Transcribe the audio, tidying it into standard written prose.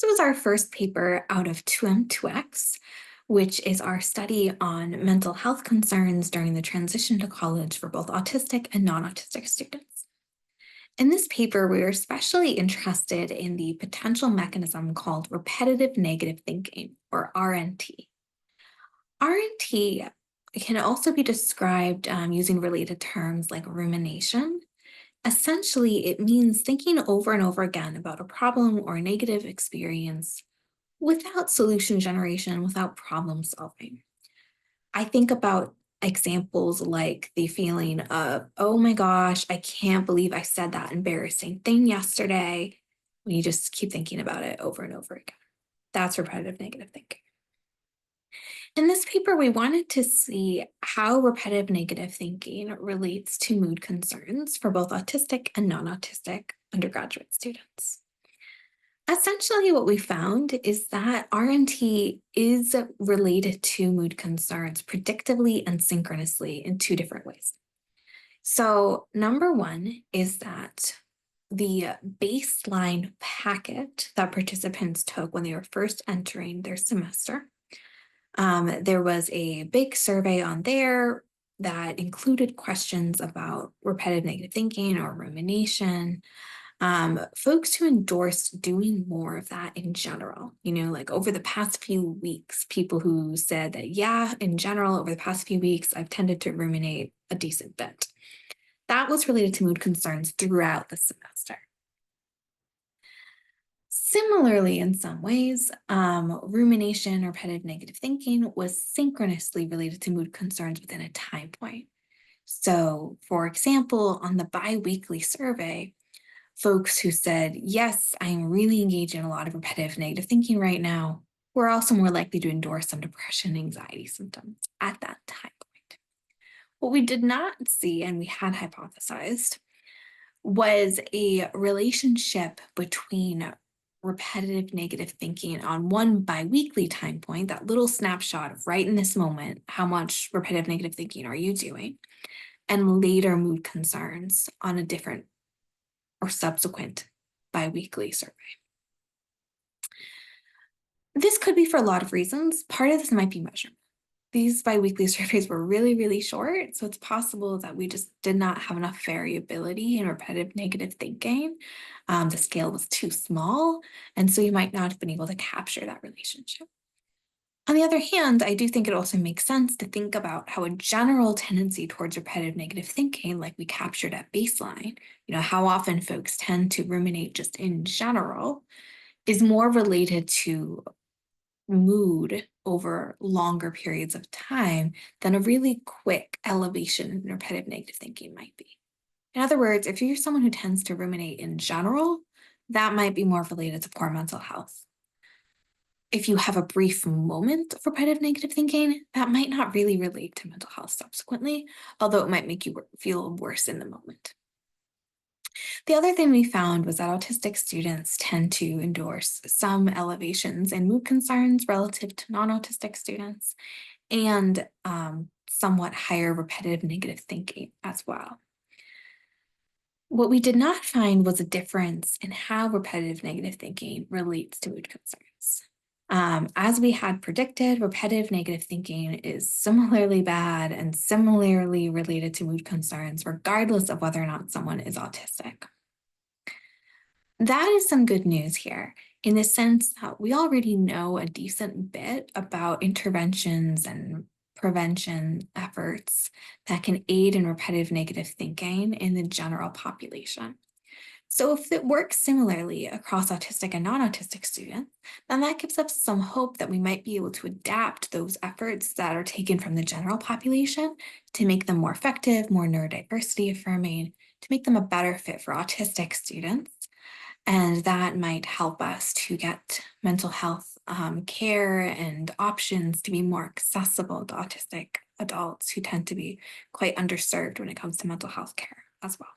This was our first paper out of 2M2X, which is our study on mental health concerns during the transition to college for both autistic and non-autistic students. In this paper, we were especially interested in the potential mechanism called repetitive negative thinking, or RNT. RNT can also be described using related terms like rumination. Essentially, it means thinking over and over again about a problem or a negative experience without solution generation, without problem solving. I think about examples like the feeling of, oh my gosh, I can't believe I said that embarrassing thing yesterday, when you just keep thinking about it over and over again. That's repetitive negative thinking. In this paper, we wanted to see how repetitive negative thinking relates to mood concerns for both autistic and non-autistic undergraduate students. Essentially, what we found is that RNT is related to mood concerns predictively and synchronously in two different ways. So, number one is that the baseline packet that participants took when they were first entering their semester, there was a big survey on there that included questions about repetitive negative thinking or rumination. Folks who endorsed doing more of that in general, like over the past few weeks, people who said that, yeah, in general, over the past few weeks, I've tended to ruminate a decent bit. That was related to mood concerns throughout the semester. Similarly, in some ways, rumination or repetitive negative thinking was synchronously related to mood concerns within a time point. So, for example, on the biweekly survey, folks who said, yes, I am really engaged in a lot of repetitive negative thinking right now, were also more likely to endorse some depression and anxiety symptoms at that time point. What we did not see, and we had hypothesized, was a relationship between repetitive negative thinking on one biweekly time point, that little snapshot of right in this moment, how much repetitive negative thinking are you doing, and later mood concerns on a different or subsequent biweekly survey. This could be for a lot of reasons. Part of this might be measurement. These biweekly surveys were really, really short, so it's possible that we just did not have enough variability in repetitive negative thinking. The scale was too small, and so you might not have been able to capture that relationship. On the other hand, I do think it also makes sense to think about how a general tendency towards repetitive negative thinking, like we captured at baseline, how often folks tend to ruminate just in general, is more related to mood over longer periods of time than a really quick elevation in repetitive negative thinking might be. In other words, if you're someone who tends to ruminate in general, that might be more related to poor mental health. If you have a brief moment of repetitive negative thinking, that might not really relate to mental health subsequently, although it might make you feel worse in the moment. The other thing we found was that autistic students tend to endorse some elevations in mood concerns relative to non-autistic students, and somewhat higher repetitive negative thinking as well. What we did not find was a difference in how repetitive negative thinking relates to mood concerns. As we had predicted, repetitive negative thinking is similarly bad and similarly related to mood concerns, regardless of whether or not someone is autistic. That is some good news here, in the sense that we already know a decent bit about interventions and prevention efforts that can aid in repetitive negative thinking in the general population. So if it works similarly across autistic and non-autistic students, then that gives us some hope that we might be able to adapt those efforts that are taken from the general population to make them more effective, more neurodiversity affirming, to make them a better fit for autistic students. And that might help us to get mental health care and options to be more accessible to autistic adults who tend to be quite underserved when it comes to mental health care as well.